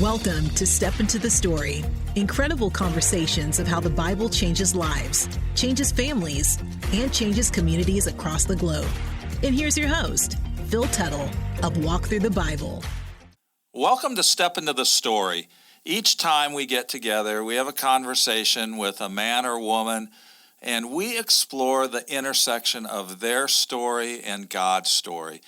Welcome to Step Into the Story. Incredible conversations of how the Bible changes lives, changes families, and changes communities across the globe. And here's your host, Phil Tuttle of Walk Through the Bible. Welcome to Step Into the Story. Each time we get together, we have a conversation with a man or woman, and we explore the intersection of their story and God's story.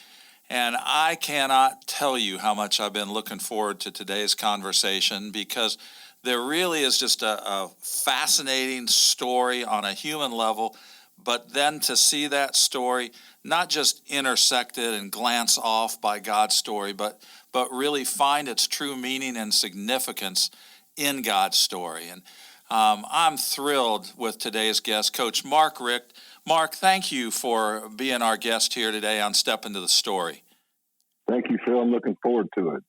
And I cannot tell you how much I've been looking forward to today's conversation, because there really is just a fascinating story on a human level, but then to see that story not just intersected and glance off by God's story, but really find its true meaning and significance in God's story. And I'm thrilled with today's guest, Coach Mark Richt. Mark, thank you for being our guest here today on Step Into the Story. Thank you, Phil. I'm looking forward to it.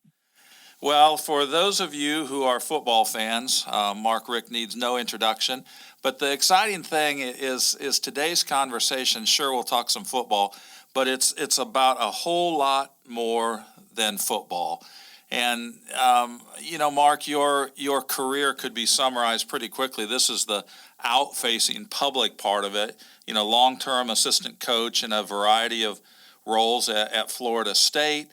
Well, for those of you who are football fans, Mark Richt needs no introduction. But the exciting thing is today's conversation. Sure, we'll talk some football, but it's about a whole lot more than football. And Mark, your career could be summarized pretty quickly. This is the out-facing public part of it. Long-term assistant coach in a variety of roles at Florida State.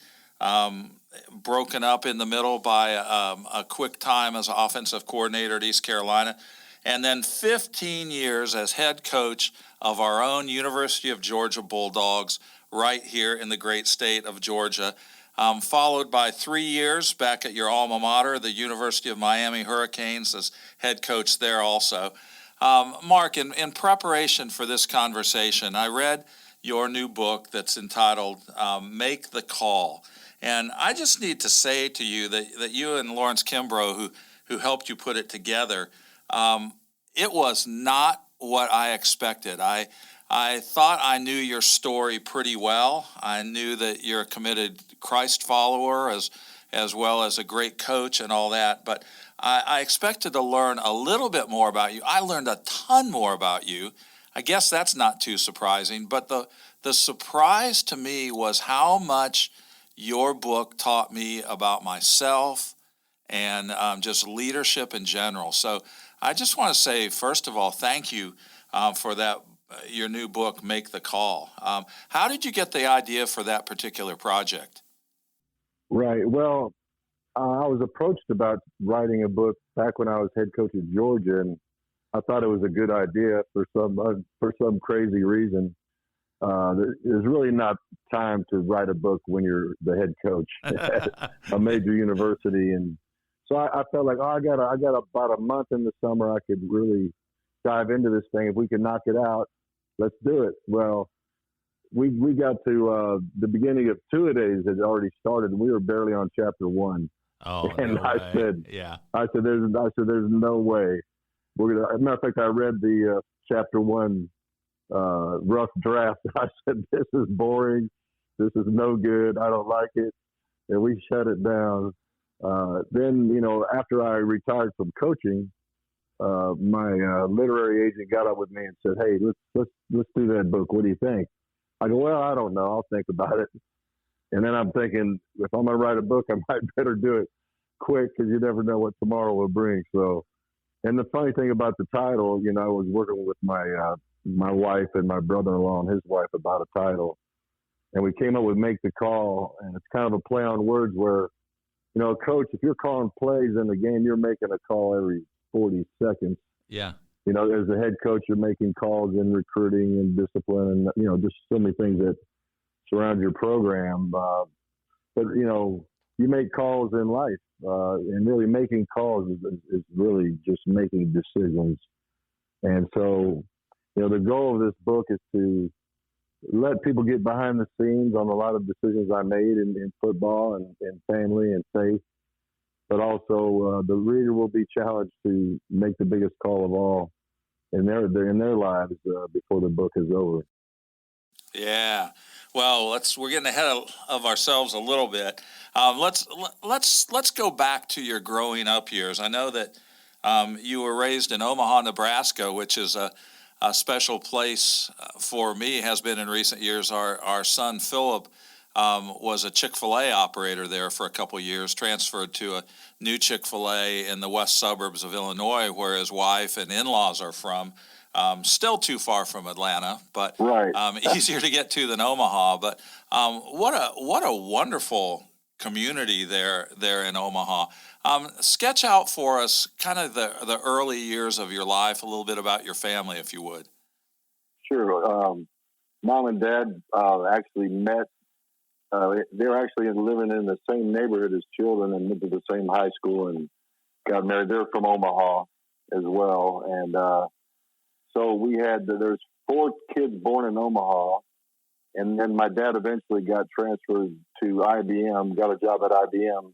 Broken up in the middle by a quick time as offensive coordinator at East Carolina, and then 15 years as head coach of our own University of Georgia Bulldogs right here in the great state of Georgia, followed by 3 years back at your alma mater, the University of Miami Hurricanes, as head coach there also. Mark, in preparation for this conversation, I read your new book that's entitled Make the Call. And I just need to say to you that you and Lawrence Kimbrough, who helped you put it together, it was not what I expected. I thought I knew your story pretty well. I knew that you're a committed Christ follower as well as a great coach and all that. But I expected to learn a little bit more about you. I learned a ton more about you. I guess that's not too surprising. But the surprise to me was how much your book taught me about myself and just leadership in general. So I just want to say, first of all, thank you for that. Your new book, Make the Call. How did you get the idea for that particular project? Right. Well, I was approached about writing a book back when I was head coach at Georgia, and I thought it was a good idea for some crazy reason. There's really not time to write a book when you're the head coach at a major university, and so I felt like, I got about a month in the summer I could really dive into this thing. If we can knock it out, let's do it. Well, we got to the beginning of two-a-days had already started, and we were barely on chapter 1. Oh, and no I way. said, there's no way we're gonna. As a matter of fact, I read the chapter 1 rough draft. I said, this is boring. This is no good. I don't like it. And we shut it down. Then, after I retired from coaching, my literary agent got up with me and said, hey, let's do that book. What do you think? I go, well, I don't know. I'll think about it. And then I'm thinking, if I'm going to write a book, I might better do it quick, because you never know what tomorrow will bring. So, and the funny thing about the title, I was working with my wife and my brother-in-law and his wife about a title, and we came up with Make the Call. And it's kind of a play on words where, coach, if you're calling plays in the game, you're making a call every 40 seconds. Yeah. As a head coach, you're making calls in recruiting and discipline and, just so many things that surround your program. But you make calls in life, and really making calls is really just making decisions. And so, the goal of this book is to let people get behind the scenes on a lot of decisions I made in football and family and faith. But also, the reader will be challenged to make the biggest call of all in their lives before the book is over. Yeah. Well, we're getting ahead of ourselves a little bit. Let's go back to your growing up years. I know that you were raised in Omaha, Nebraska, which is a special place for me, has been in recent years. Our son Philip was a Chick-fil-A operator there for a couple years, transferred to a new Chick-fil-A in the west suburbs of Illinois, where his wife and in-laws are from. Still too far from Atlanta, but Right. Easier to get to than Omaha. But what a wonderful community there in Omaha. Sketch out for us kind of the early years of your life, a little bit about your family, if you would. Sure. Mom and Dad actually met. They were actually living in the same neighborhood as children and went to the same high school and got married. They're from Omaha as well. And so there's 4 kids born in Omaha. And then my dad eventually got transferred to IBM, got a job at IBM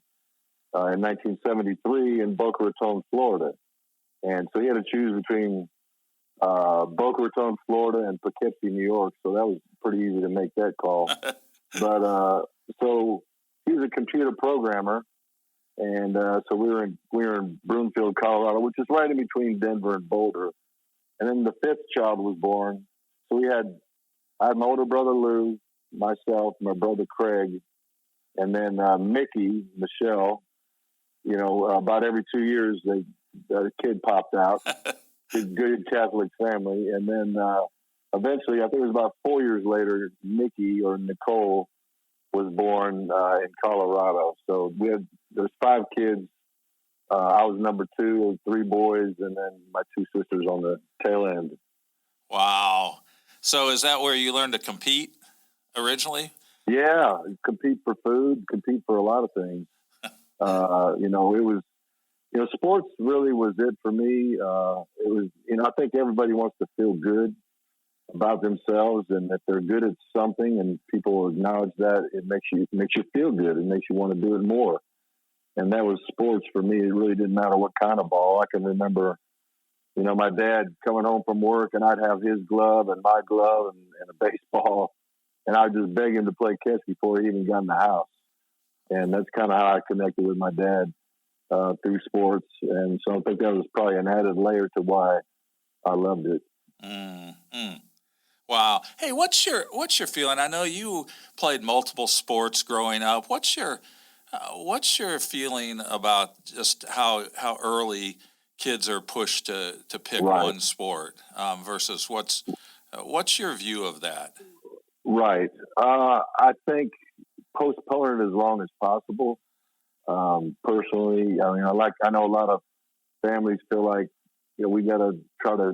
in 1973 in Boca Raton, Florida. And so he had to choose between Boca Raton, Florida, and Poughkeepsie, New York. So that was pretty easy to make that call. But so he was a computer programmer, and so we were in Broomfield, Colorado, which is right in between Denver and Boulder. And then the 5th child was born. So I had my older brother Lou, myself, my brother Craig, and then Mickey, Michelle. You know, about every 2 years, a kid popped out. Good Catholic family, and then eventually, I think it was about 4 years later, Nikki or Nicole was born in Colorado. So there's 5 kids. I was number 2 of 3 boys, and then my 2 sisters on the tail end. Wow! So is that where you learned to compete originally? Yeah, compete for food, compete for a lot of things. It was. Sports really was it for me. It was, I think everybody wants to feel good about themselves, and if they're good at something and people acknowledge that, it makes you feel good. It makes you want to do it more. And that was sports for me. It really didn't matter what kind of ball. I can remember, my dad coming home from work, and I'd have his glove and my glove and a baseball, and I'd just beg him to play catch before he even got in the house. And that's kind of how I connected with my dad. Through sports, and so I think that was probably an added layer to why I loved it. Mm-hmm. Wow. Hey, what's your feeling? I know you played multiple sports growing up. What's your feeling about just how early kids are pushed to pick one sport versus what's your view of that? Right. I think postpone it as long as possible. Personally, I know a lot of families feel like, we got to try to,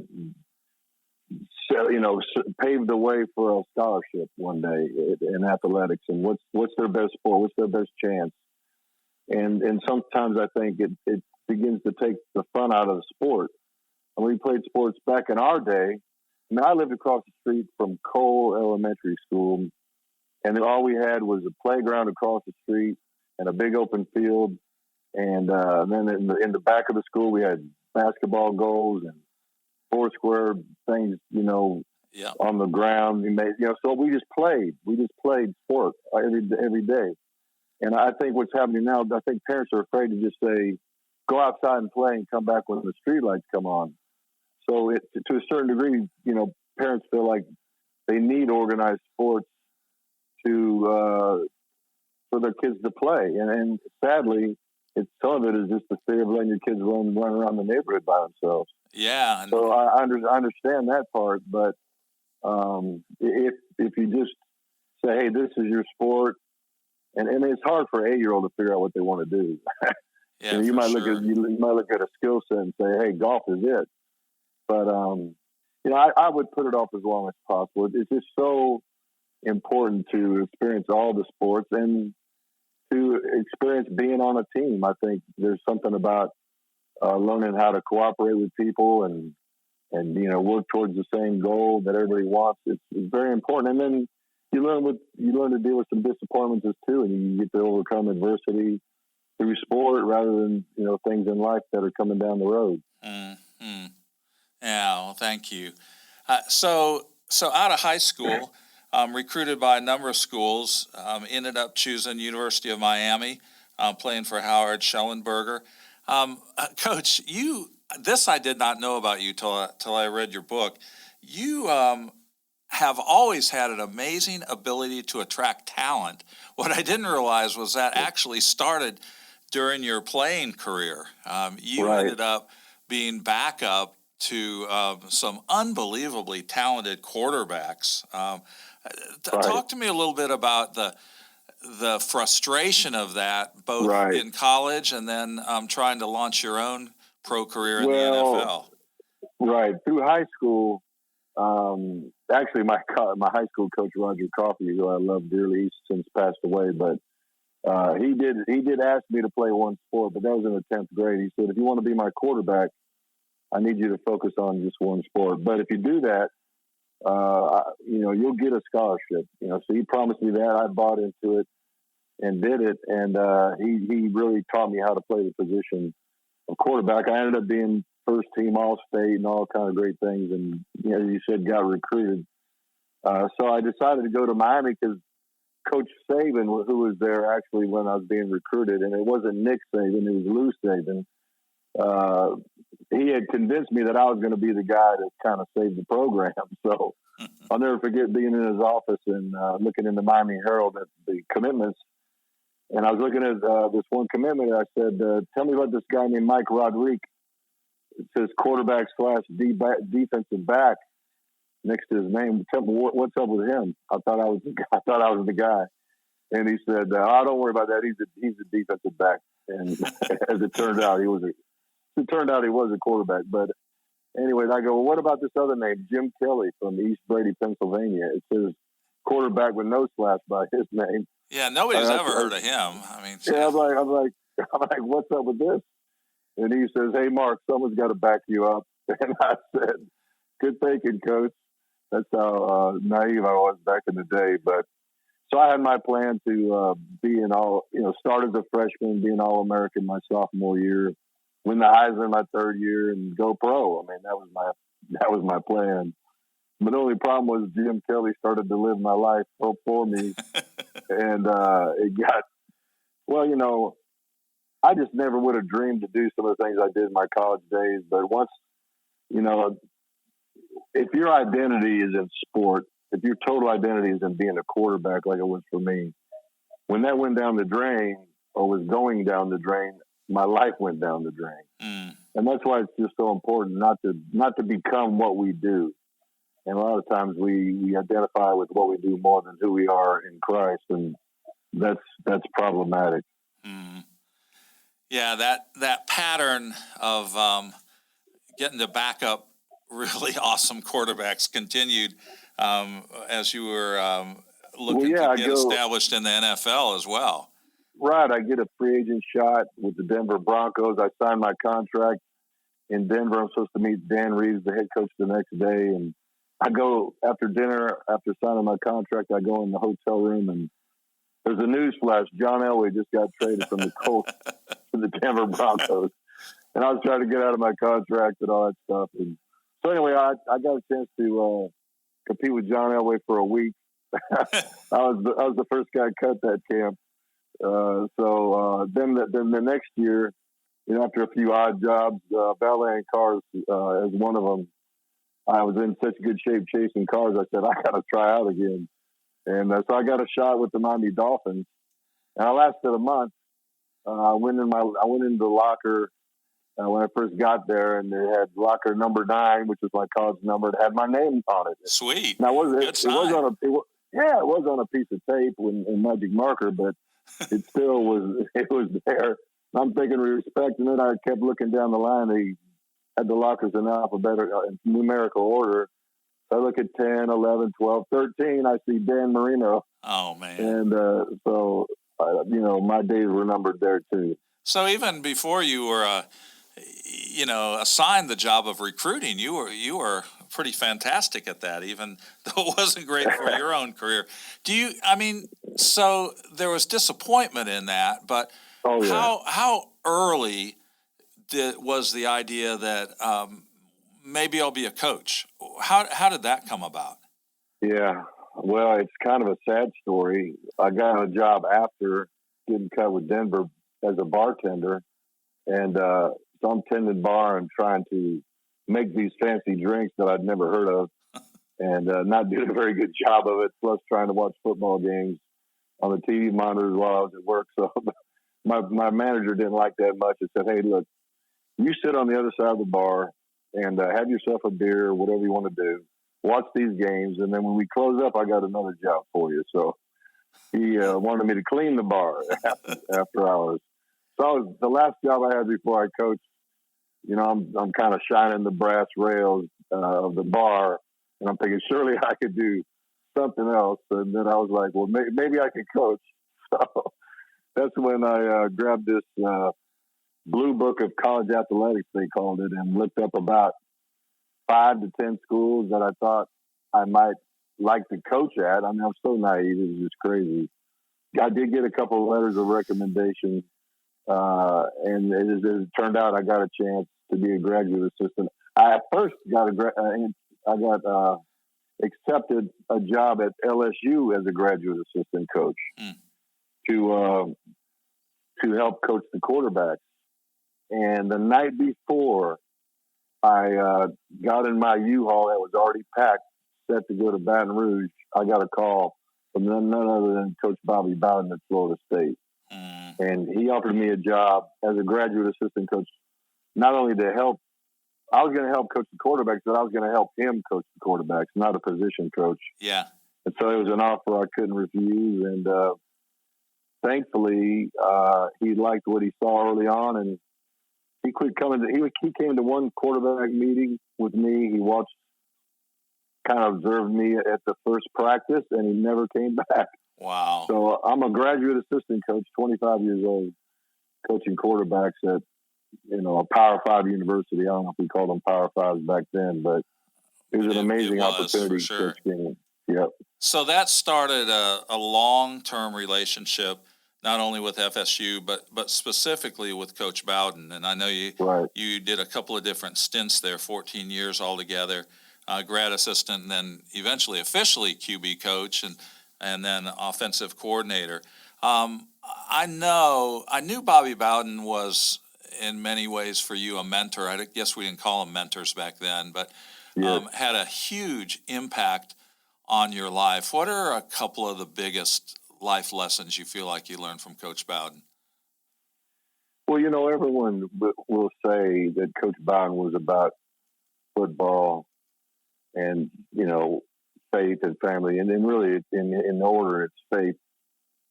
pave the way for a scholarship one day in athletics. And what's their best sport? What's their best chance? And sometimes I think it begins to take the fun out of the sport. And we played sports back in our day. I lived across the street from Cole Elementary School, and all we had was a playground across the street and a big open field. And then in the back of the school, we had basketball goals and 4 square things, on the ground. So we just played. We just played sport every day. And I think what's happening now, I think parents are afraid to just say, go outside and play and come back when the street lights come on. So to a certain degree, parents feel like they need organized sports for their kids to play. And sadly, some of it is just the fear of letting your kids run around the neighborhood by themselves. Yeah. So I understand that part, but if you just say, hey, this is your sport, and it's hard for an 8-year-old to figure out what they want to do. Yeah, you might look at a skill set and say, hey, golf is it. But I would put it off as long as possible. It's just so important to experience all the sports and to experience being on a team. I think there's something about learning how to cooperate with people and work towards the same goal that everybody wants. It's very important. And then you learn to deal with some disappointments too, and you get to overcome adversity through sport rather than things in life that are coming down the road. Mm-hmm. Yeah. Well, thank you. So out of high school, recruited by a number of schools, ended up choosing University of Miami, playing for Howard Schellenberger. Coach, this I did not know about you till I read your book. You have always had an amazing ability to attract talent. What I didn't realize was that actually started during your playing career. You ended up being backup to some unbelievably talented quarterbacks. Talk to me a little bit about the frustration of that, both in college and then trying to launch your own pro career in the NFL. Right. Through high school, actually my high school coach, Roger Coffey, who I love dearly, he's since passed away, but he did ask me to play one sport, but that was in the 10th grade. He said, if you want to be my quarterback, I need you to focus on just one sport. But if you do that, you'll get a scholarship. So he promised me that. I bought into it and did it. And he really taught me how to play the position of quarterback. I ended up being first team All-State and all kind of great things. And, as you said, got recruited. So I decided to go to Miami because Coach Saban, who was there actually when I was being recruited, and it wasn't Nick Saban, it was Lou Saban. He had convinced me that I was going to be the guy that kind of saved the program. So I'll never forget being in his office and looking in the Miami Herald at the commitments. And I was looking at this one commitment. And I said, tell me about this guy named Mike Rodriguez. It says quarterback / defensive back next to his name. Tell me what's up with him. I thought I was the guy. And he said, "Oh, don't worry about that. He's a defensive back." And as it turned out, he was a quarterback. But anyway, I go, "Well, what about this other name, Jim Kelly from East Brady, Pennsylvania?" It says quarterback with no slash by his name. Yeah, nobody's ever heard of him. I mean, yeah, I'm like, what's up with this? And he says, "Hey, Mark, someone's got to back you up." And I said, "Good thinking, Coach." That's how naive I was back in the day. But so I had my plan to be start as a freshman, be an All-American my sophomore year, win the Heisman my third year, and go pro. I mean, that was my plan. But the only problem was Jim Kelly started to live my life for me, and it got I just never would have dreamed to do some of the things I did in my college days. But once, if your identity is in sport, if your total identity is in being a quarterback like it was for me, when that went down the drain or was going down the drain, my life went down the drain. And that's why it's just so important not to become what we do. And a lot of times we identify with what we do more than who we are in Christ, and that's problematic. Yeah, that pattern of getting to back up really awesome quarterbacks continued as you were looking to get established in the NFL as well. Right. I get a free agent shot with the Denver Broncos. I signed my contract in Denver. I'm supposed to meet Dan Reeves, the head coach, the next day. And I go after dinner, after signing my contract, I go in the hotel room and there's a news flash. John Elway just got traded from the Colts to the Denver Broncos. And I was trying to get out of my contract and all that stuff. And so anyway, I got a chance to compete with John Elway for a week. I was the first guy cut that camp. Then the next year, after a few odd jobs, valeting cars as one of them, I was in such good shape chasing cars. I said, I got to try out again. And so I got a shot with the Miami Dolphins, and I lasted a month. I went into the locker when I first got there, and they had locker number 9, which was my college number. It had my name on it. Sweet. Now, it was on a piece of tape and magic marker, but it still was. It was there. I'm thinking respect, and then I kept looking down the line. They had the lockers in numerical order. I look at 10, 11, 12, 13. I see Dan Marino. Oh, man. And my days were numbered there, too. So even before you were, assigned the job of recruiting, you were pretty fantastic at that, even though it wasn't great for your own career. So there was disappointment in that, but how early was the idea that maybe I'll be a coach? How did that come about? Yeah, well, it's kind of a sad story. I got a job after getting cut with Denver as a bartender, and so I'm tending bar and trying to make these fancy drinks that I'd never heard of. and not doing a very good job of it, plus trying to watch football games on the TV monitors while I was at work. So my manager didn't like that much and said, hey, look, you sit on the other side of the bar and have yourself a beer or whatever you want to do. Watch these games, and then when we close up, I got another job for you. So he wanted me to clean the bar after hours. So the last job I had before I coached, you know, I'm kind of shining the brass rails of the bar, and I'm thinking surely I could do something else. And then I was like, well, maybe I could coach. So that's when I grabbed this blue book of college athletics, they called it, and looked up about 5 to 10 schools that I thought I might like to coach at. I mean, I'm so naive. It was just crazy. I did get a couple of letters of recommendation, and it turned out I got a chance to be a graduate assistant. I first got accepted a job at LSU as a graduate assistant coach to help coach the quarterbacks. And the night before I got in my U-Haul that was already packed, set to go to Baton Rouge, I got a call from none other than Coach Bobby Bowden at Florida State. And he offered me a job as a graduate assistant coach, not only to help, I was going to help coach the quarterbacks, but I was going to help him coach the quarterbacks, not a position coach. Yeah. And so it was an offer I couldn't refuse. And thankfully, he liked what he saw early on, and he quit coming. He came to one quarterback meeting with me. He watched, kind of observed me at the first practice, and he never came back. Wow. So I'm a graduate assistant coach, 25 years old, coaching quarterbacks at, you know, a Power 5 university. I don't know if we called them Power 5s back then, but it was an amazing opportunity to coach games. Yep. So that started a long-term relationship, not only with FSU, but specifically with Coach Bowden. And I know you did a couple of different stints there, 14 years altogether, grad assistant, and then eventually officially QB coach, and then offensive coordinator. I knew Bobby Bowden was in many ways for you a mentor. I guess we didn't call them mentors back then, but had a huge impact on your life. What are a couple of the biggest life lessons you feel like you learned from Coach Bowden? Well, you know, everyone will say that Coach Bowden was about football and, you know, faith and family. And then really in order, it's faith,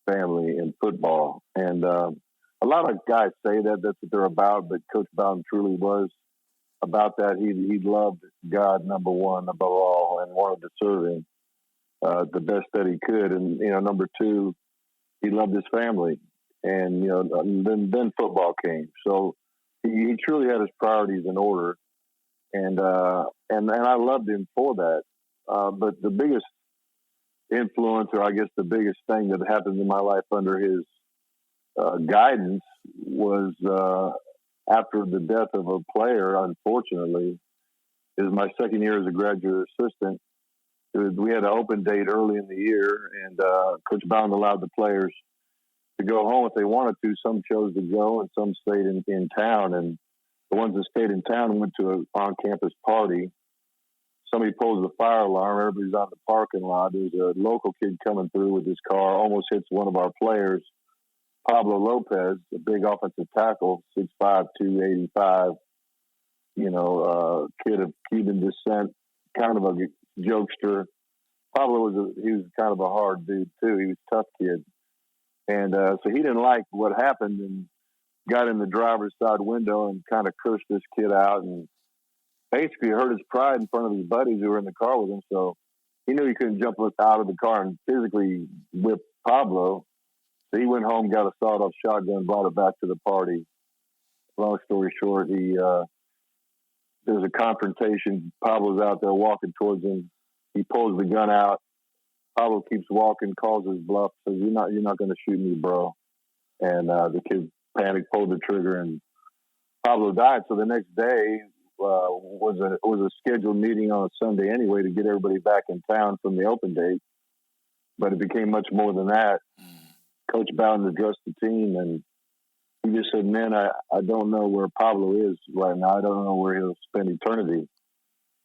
family, and football. And a lot of guys say that that's what they're about, but Coach Bowden truly was about that. He loved God, number one, above all, and wanted to serve him the best that he could. And, you know, number two, he loved his family. And, you know, then football came. So he truly had his priorities in order. And I loved him for that. But the biggest influence, or I guess the biggest thing that happened in my life under his guidance was after the death of a player, unfortunately, is my second year as a graduate assistant. We had an open date early in the year, and Coach Bowden allowed the players to go home if they wanted to. Some chose to go, and some stayed in town. And the ones that stayed in town went to an on-campus party. Somebody pulls the fire alarm. Everybody's out in the parking lot. There's a local kid coming through with his car, almost hits one of our players, Pablo Lopez, a big offensive tackle, 6'5", 285, you know, kid of Cuban descent, kind of a jokester. Pablo he was kind of a hard dude too. He was a tough kid. And so he didn't like what happened and got in the driver's side window and kind of cursed this kid out and basically hurt his pride in front of his buddies who were in the car with him. So he knew he couldn't jump out of the car and physically whip Pablo. So he went home, got a sawed-off shotgun, brought it back to the party. Long story short, there's a confrontation. Pablo's out there walking towards him. He pulls the gun out. Pablo keeps walking, calls his bluff, says, you're not going to shoot me, bro. And the kid panicked, pulled the trigger, and Pablo died. So the next day was a scheduled meeting on a Sunday anyway to get everybody back in town from the open date. But it became much more than that. Coach Bowden addressed the team, and he just said, man, I don't know where Pablo is right now. I don't know where he'll spend eternity.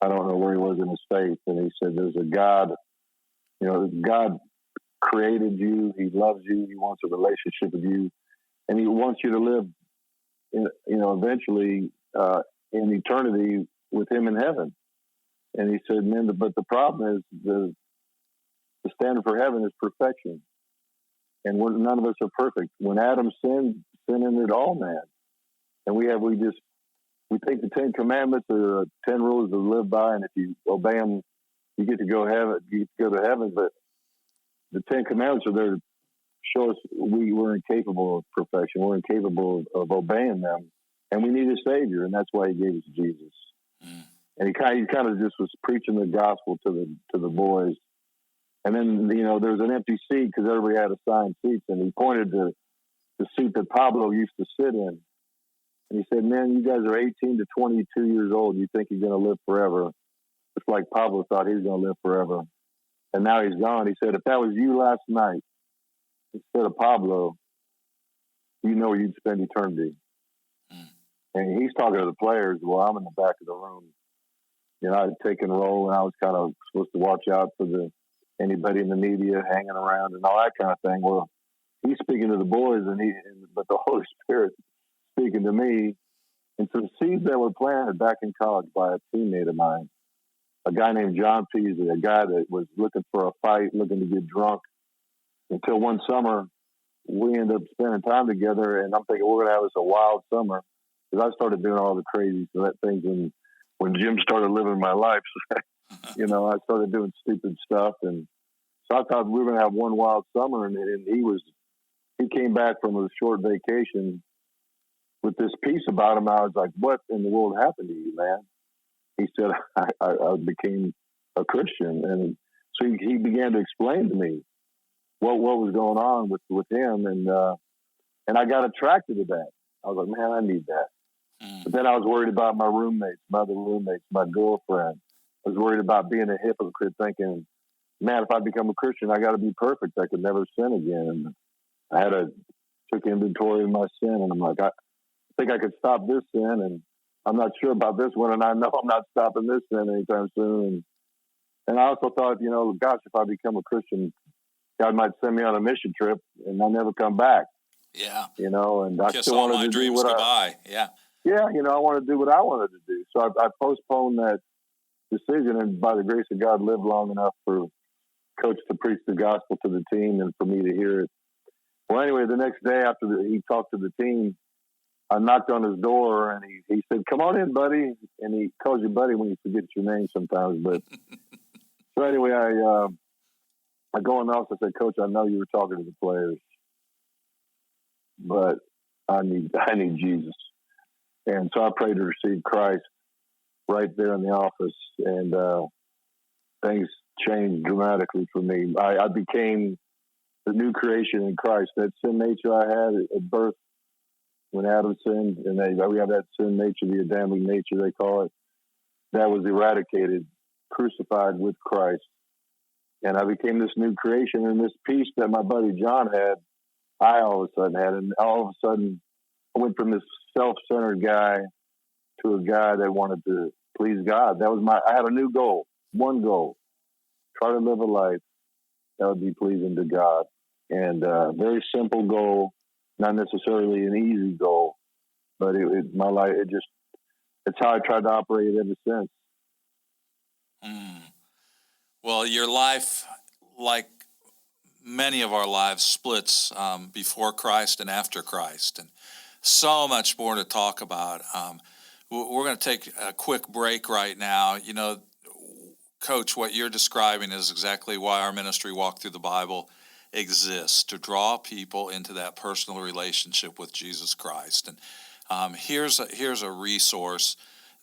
I don't know where he was in his faith, and he said, "There's a God. God created you. He loves you. He wants a relationship with you, and he wants you to live, eventually in eternity with him in heaven." And he said, "Man, but the problem is the standard for heaven is perfection, and none of us are perfect. When Adam sinned, sin entered all man, and we think the 10 Commandments are 10 rules to live by, and if you obey them, you get to go heaven. You get to go to heaven. But the 10 Commandments are there to show us we're incapable of perfection. We're incapable of obeying them, and we need a Savior, and that's why He gave us Jesus." And he kind of just was preaching the gospel to the boys. And then there was an empty seat because everybody had assigned seats, and he pointed to the seat that Pablo used to sit in. And he said, "Man, you guys are 18 to 22 years old. You think you're going to live forever. It's like Pablo thought he was going to live forever. And now he's gone." He said, "If that was you last night, instead of Pablo, where you'd spend eternity." And he's talking to the players. Well, I'm in the back of the room. I had taken a role, and I was kind of supposed to watch out for anybody in the media hanging around and all that kind of thing. Well, he's speaking to the boys, but the Holy Spirit speaking to me. And some seeds that were planted back in college by a teammate of mine, a guy named John Peasley, a guy that was looking for a fight, looking to get drunk, until one summer we ended up spending time together, and I'm thinking we're going to have this a wild summer, because I started doing all the crazy things when Jim started living my life. I started doing stupid stuff, and so I thought we were going to have one wild summer. And he came back from a short vacation with this peace about him. I was like, "What in the world happened to you, man?" He said, I became a Christian. And so he began to explain to me what was going on with him. And I got attracted to that. I was like, "Man, I need that." But then I was worried about my roommates, my other roommates, my girlfriend. I was worried about being a hypocrite, thinking, "Man, if I become a Christian, I got to be perfect. I could never sin again." And I took inventory of my sin, and I'm like, I think I could stop this sin, and I'm not sure about this one, and I know I'm not stopping this sin anytime soon. And I also thought, gosh, if I become a Christian, God might send me on a mission trip, and I never come back. Yeah. And I Kiss still all wanted my to dreams do what goodbye. Yeah. Yeah, I want to do what I wanted to do. So I postponed that decision, and by the grace of God, lived long enough for Coach to preach the gospel to the team and for me to hear it. Well, anyway, the next day after he talked to the team, I knocked on his door, and he said, "Come on in, buddy." And he calls you buddy when you forget your name sometimes. But so anyway, I go in the office. I said, "Coach, I know you were talking to the players, but I need Jesus." And so I prayed to receive Christ right there in the office, and things changed dramatically for me. I became the new creation in Christ. That sin nature I had at birth when Adam sinned, and we have that sin nature, the Adamic nature they call it, that was eradicated, crucified with Christ. And I became this new creation, and this peace that my buddy John had, I all of a sudden had. And all of a sudden, I went from this self-centered guy to a guy that wanted to please God. I had a new goal, one goal: try to live a life that would be pleasing to God. And a very simple goal, not necessarily an easy goal, but my life, it's how I tried to operate ever since. Well, your life, like many of our lives, splits before Christ and after Christ, and so much more to talk about. We're going to take a quick break right now. Coach, what you're describing is exactly why our ministry, Walk Through the Bible, exists, to draw people into that personal relationship with Jesus Christ. And here's a resource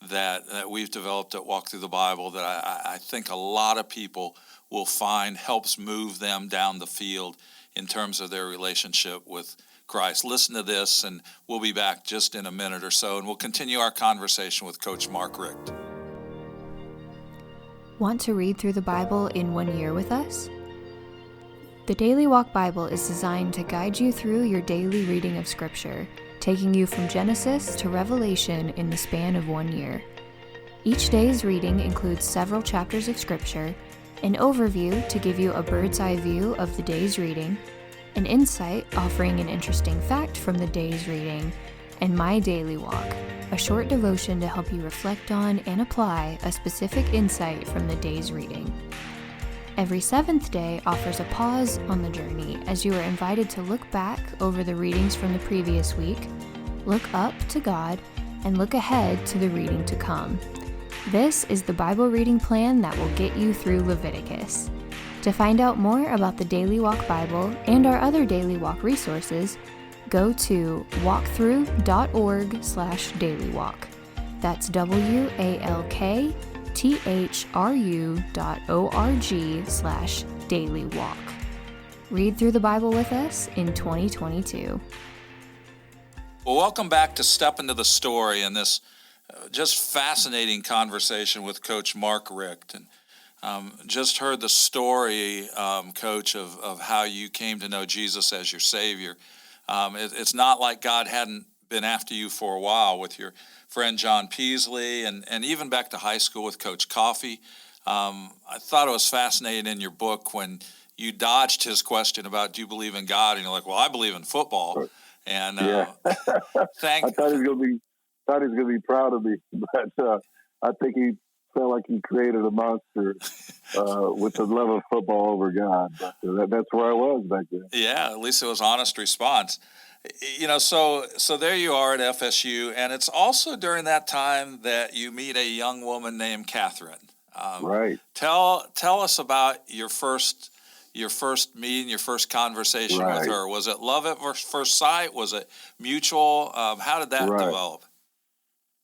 that we've developed at Walk Through the Bible that I think a lot of people will find helps move them down the field in terms of their relationship with Christ. Listen to this, and we'll be back just in a minute or so, and we'll continue our conversation with Coach Mark Richt. Want to read through the Bible in 1 year with us? The Daily Walk Bible is designed to guide you through your daily reading of Scripture, taking you from Genesis to Revelation in the span of 1 year. Each day's reading includes several chapters of Scripture, an overview to give you a bird's eye view of the day's reading, an insight offering an interesting fact from the day's reading, and My Daily Walk, a short devotion to help you reflect on and apply a specific insight from the day's reading. Every seventh day offers a pause on the journey as you are invited to look back over the readings from the previous week, look up to God, and look ahead to the reading to come. This is the Bible reading plan that will get you through Leviticus. To find out more about the Daily Walk Bible and our other Daily Walk resources, go to walkthrough.org/dailywalk. That's walkthrough.org/dailywalk. Read through the Bible with us in 2022. Well, welcome back to Step Into the Story and this just fascinating conversation with Coach Mark Richt. And just heard the story, Coach, of how you came to know Jesus as your Savior. It's not like God hadn't been after you for a while with your friend John Peasley and even back to high school with Coach Coffey. I thought it was fascinating in your book when you dodged his question about, do you believe in God? And you're like, well, I believe in football. And I thought he was going to be proud of me, but I think he felt like he created a monster with the love of football over God. But that's where I was back then. Yeah, at least it was honest response. You know, so there you are at FSU, and it's also during that time that you meet a young woman named Catherine. Right. Tell us about your first meeting, your first conversation with her. Was it love at first sight? Was it mutual? How did that develop?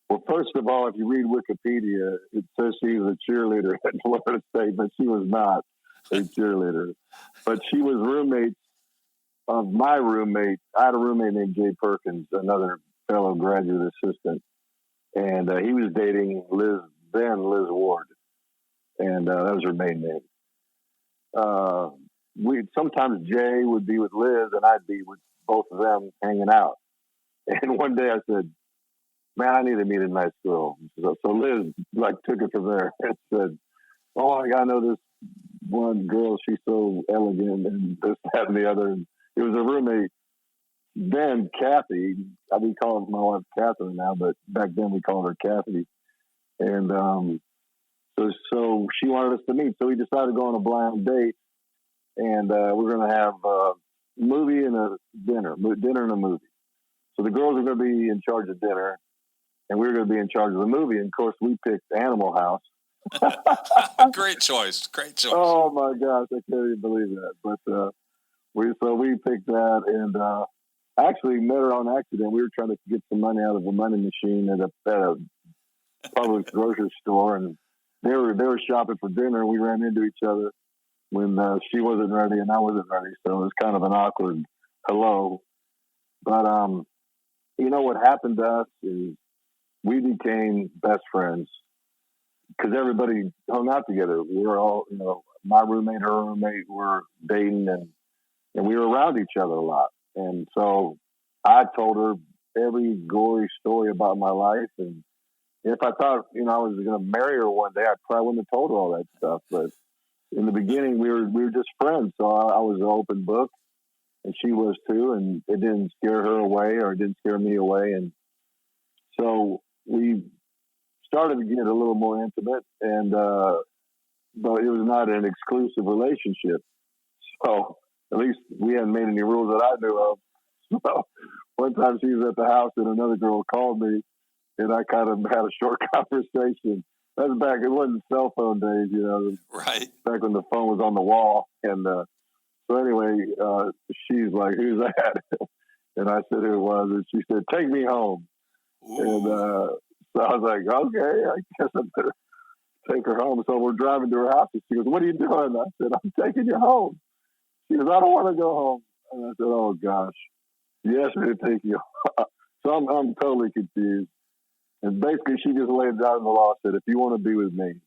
Well, first of all, if you read Wikipedia, it says she was a cheerleader at Florida State, but she was not a cheerleader. But she was roommates of my roommate. I had a roommate named Jay Perkins, another fellow graduate assistant, and he was dating Liz Ward, and that was her main name. Sometimes Jay would be with Liz, and I'd be with both of them hanging out. And one day I said, man, I need to meet a nice girl. So Liz took it from there and said, oh, I got to know this one girl. She's so elegant and this, that, and the other. And it was a roommate then, Kathy. We call my wife Catherine now, but back then we called her Kathy. And so she wanted us to meet. So we decided to go on a blind date. And we're going to have a movie and a dinner and a movie. So the girls are going to be in charge of dinner, and we were going to be in charge of the movie. And, of course, we picked Animal House. Great choice. Oh, my gosh. I can't even believe that. But we picked that, and I actually met her on accident. We were trying to get some money out of a money machine at a public grocery store, and they were shopping for dinner, and we ran into each other when she wasn't ready and I wasn't ready. So it was kind of an awkward hello. But, what happened to us is we became best friends because everybody hung out together. We were all, my roommate, her roommate, were dating and we were around each other a lot. And so I told her every gory story about my life. And if I thought, I was going to marry her one day, I probably wouldn't have told her all that stuff. But in the beginning, we were just friends. So I was an open book, and she was too. And it didn't scare her away, or it didn't scare me away. And so we started to get a little more intimate, and but it was not an exclusive relationship. So at least we hadn't made any rules that I knew of. So one time she was at the house, and another girl called me, and I kind of had a short conversation. That was back, it wasn't cell phone days, Right. Back when the phone was on the wall. And so anyway, she's like, who's that? And I said who it was. And she said, take me home. Ooh. And so I was like, okay, I guess I better take her home. So we're driving to her house. And she goes, what are you doing? I said, I'm taking you home. She goes, I don't want to go home. And I said, oh, gosh. You asked me to take you home. So I'm totally confused. And basically, she just laid it out in the law, said, if you want to be with me,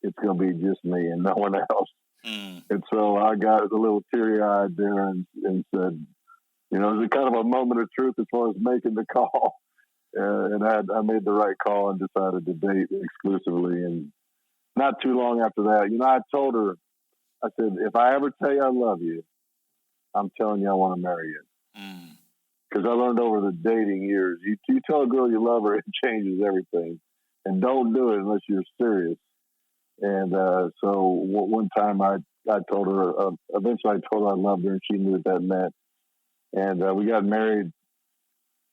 it's going to be just me and no one else. Mm. And so I got a little teary-eyed there and said, it was kind of a moment of truth as far as making the call. and I made the right call and decided to date exclusively. And not too long after that, I told her, I said, if I ever tell you I love you, I'm telling you I want to marry you. Because I learned over the dating years, you tell a girl you love her, it changes everything. And don't do it unless you're serious. And so one time I told her, eventually I told her I loved her, and she knew what that meant. And we got married,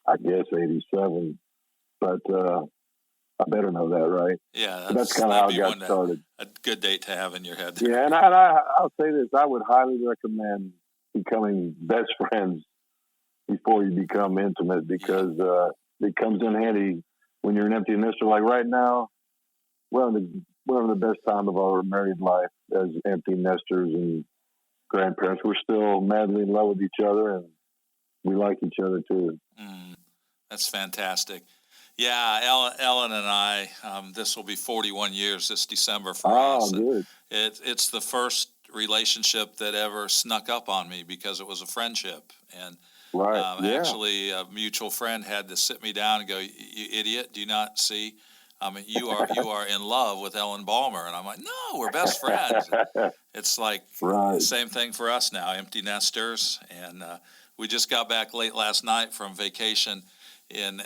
I guess, 87. But I better know that, right? Yeah, that's kind of how it got started. A good date to have in your head. Yeah, and I'll say this. I would highly recommend becoming best friends before you become intimate, because it comes in handy when you're an empty nester. Like right now, we're having the best time of our married life as empty nesters and grandparents. We're still madly in love with each other, and we like each other too. That's fantastic. Yeah, Ellen and I, this will be 41 years this December for us. Good. It's the first relationship that ever snuck up on me because it was a friendship. And actually, a mutual friend had to sit me down and go, "You idiot, do you not see? You are in love with Ellen Balmer." And I'm like, "No, we're best friends." It's like the same thing for us now, empty nesters. And we just got back late last night from vacation in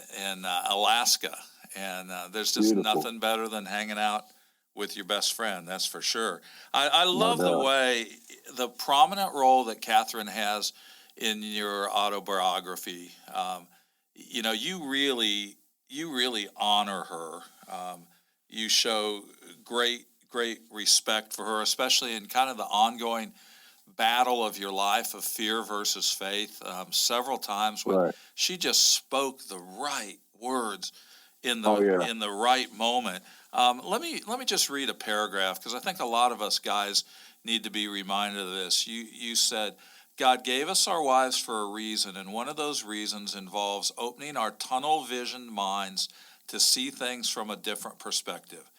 Alaska, and there's just nothing better than hanging out with your best friend. That's for sure. I love the way, the prominent role that Catherine has in your autobiography. You really honor her. You show great respect for her, especially in kind of the ongoing battle of your life of fear versus faith. Several times when she just spoke the right words in the right moment. Let me just read a paragraph, because I think a lot of us guys need to be reminded of this. You said, "God gave us our wives for a reason, and one of those reasons involves opening our tunnel-visioned minds to see things from a different perspective.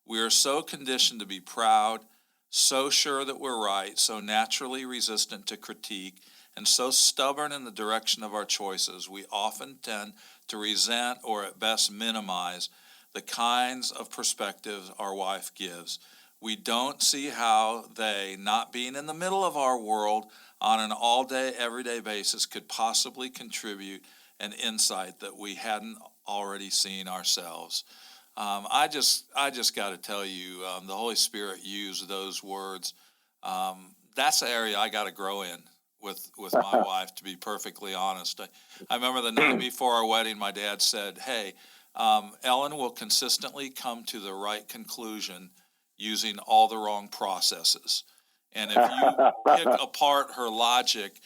We are so conditioned to be proud, so sure that we're right, so naturally resistant to critique, and so stubborn in the direction of our choices, we often tend to resent or at best minimize the kinds of perspectives our wife gives. We don't see how they, not being in the middle of our world on an all-day, everyday basis, could possibly contribute an insight that we hadn't already seen ourselves." I just got to tell you, the Holy Spirit used those words. That's the area I got to grow in with my wife, to be perfectly honest. I remember the night before our wedding, my dad said, "Hey, Ellen will consistently come to the right conclusion using all the wrong processes. And if you pick apart her logic,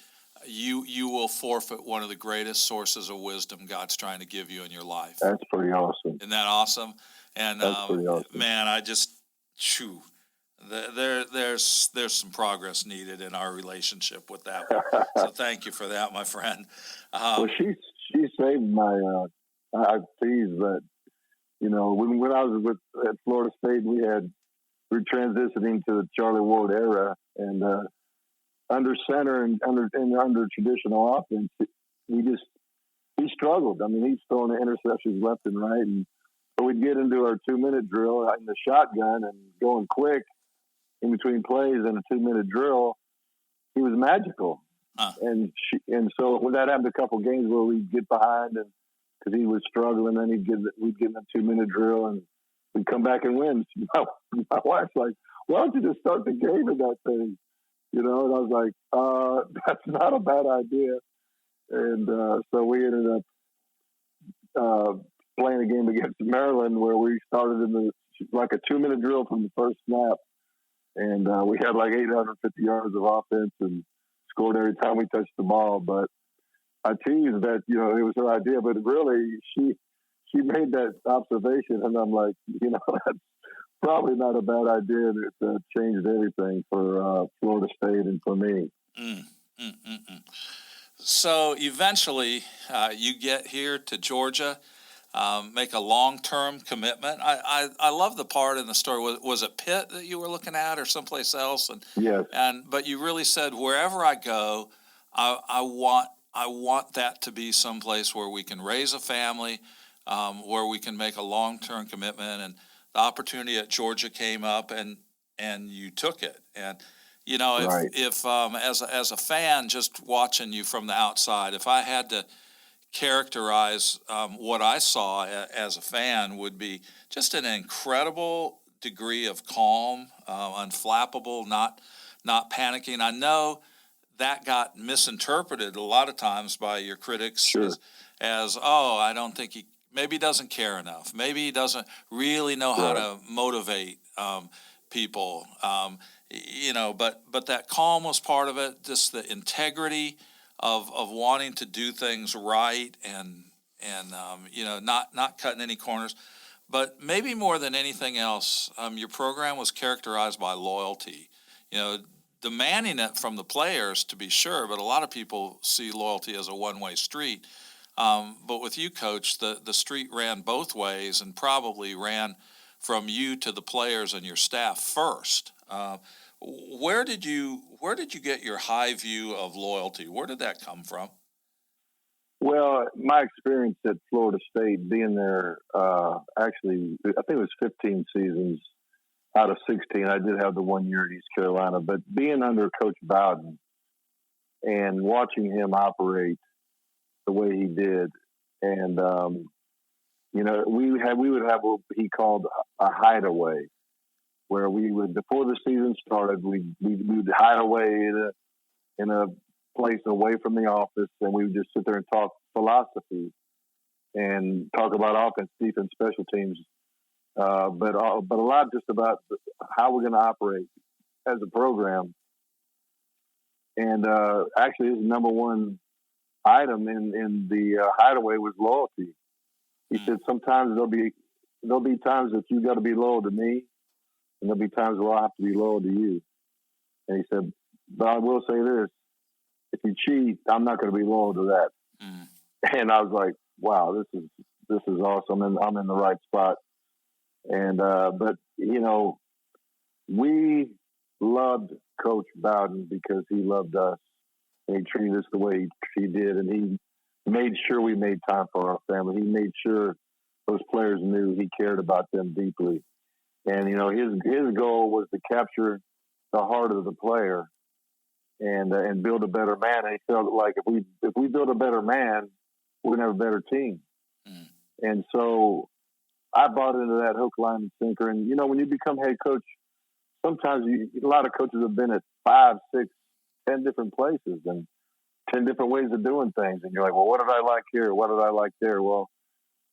you will forfeit one of the greatest sources of wisdom God's trying to give you in your life." That's pretty awesome. Isn't that awesome? And that's pretty awesome. Man, I just there's some progress needed in our relationship with that one. So thank you for that, my friend. Well, she saved my. I tease that, when I was at Florida State, we're transitioning to the Charlie Ward era, and under center and under traditional offense, he struggled. I mean, he's throwing the interceptions left and right, and but we'd get into our 2-minute drill in the shotgun and going quick in between plays in a 2-minute drill. He was magical, and so when that happened a couple games where we'd get behind, and because he was struggling, then we'd get in a 2-minute drill and we'd come back and win. My wife's like, "Why don't you just start the game in that thing?" And I was like, "That's not a bad idea." And so we ended up playing a game against Maryland where we started in like a 2-minute drill from the first snap, and we had like 850 yards of offense and scored every time we touched the ball. But I teased that it was her idea, but really she made that observation, and I'm like, that's probably not a bad idea. It changed everything for Florida State and for me. So eventually, you get here to Georgia, make a long-term commitment. I love the part in the story. Was it Pitt that you were looking at, or someplace else? And yes. But you really said, wherever I go, I want that to be someplace where we can raise a family, where we can make a long-term commitment. And the opportunity at Georgia came up, and you took it. And Right. if as a fan, just watching you from the outside, if I had to characterize what I saw as a fan, would be just an incredible degree of calm, unflappable, not panicking. I know that got misinterpreted a lot of times by your critics Sure. as oh, I don't think maybe he doesn't care enough. Maybe he doesn't really know how to motivate people. But that calm was part of it. Just the integrity of wanting to do things right and not cutting any corners. But maybe more than anything else, your program was characterized by loyalty. Demanding it from the players, to be sure, but a lot of people see loyalty as a one-way street. But with you, Coach, the street ran both ways, and probably ran from you to the players and your staff first. Where did you get your high view of loyalty? Where did that come from? Well, my experience at Florida State, being there, actually, I think it was 15 seasons out of 16. I did have the 1 year at East Carolina, but being under Coach Bowden and watching him operate the way he did, and we would have what he called a hideaway, where we would, before the season started, we would hide away in a place away from the office, and we would just sit there and talk philosophy and talk about offense, defense, special teams, but a lot just about how we're going to operate as a program. And actually, his number one item in the hideaway was loyalty. He said sometimes there'll be times that you got to be loyal to me, and there'll be times where I'll have to be loyal to you. And he said, but I will say this: if you cheat, I'm not going to be loyal to that. Mm. And I was like, wow, this is awesome, and I'm in the right spot. And but we loved Coach Bowden because he loved us, and he treated us the way he did, and he made sure we made time for our family. He made sure those players knew he cared about them deeply. And his goal was to capture the heart of the player and build a better man. And he felt like if we build a better man, we're gonna have a better team. Mm. And so I bought into that hook, line, and sinker. And when you become head coach, sometimes a lot of coaches have been at 5, 6, 10 different places and 10 different ways of doing things. And you're like, well, what did I like here? What did I like there? Well,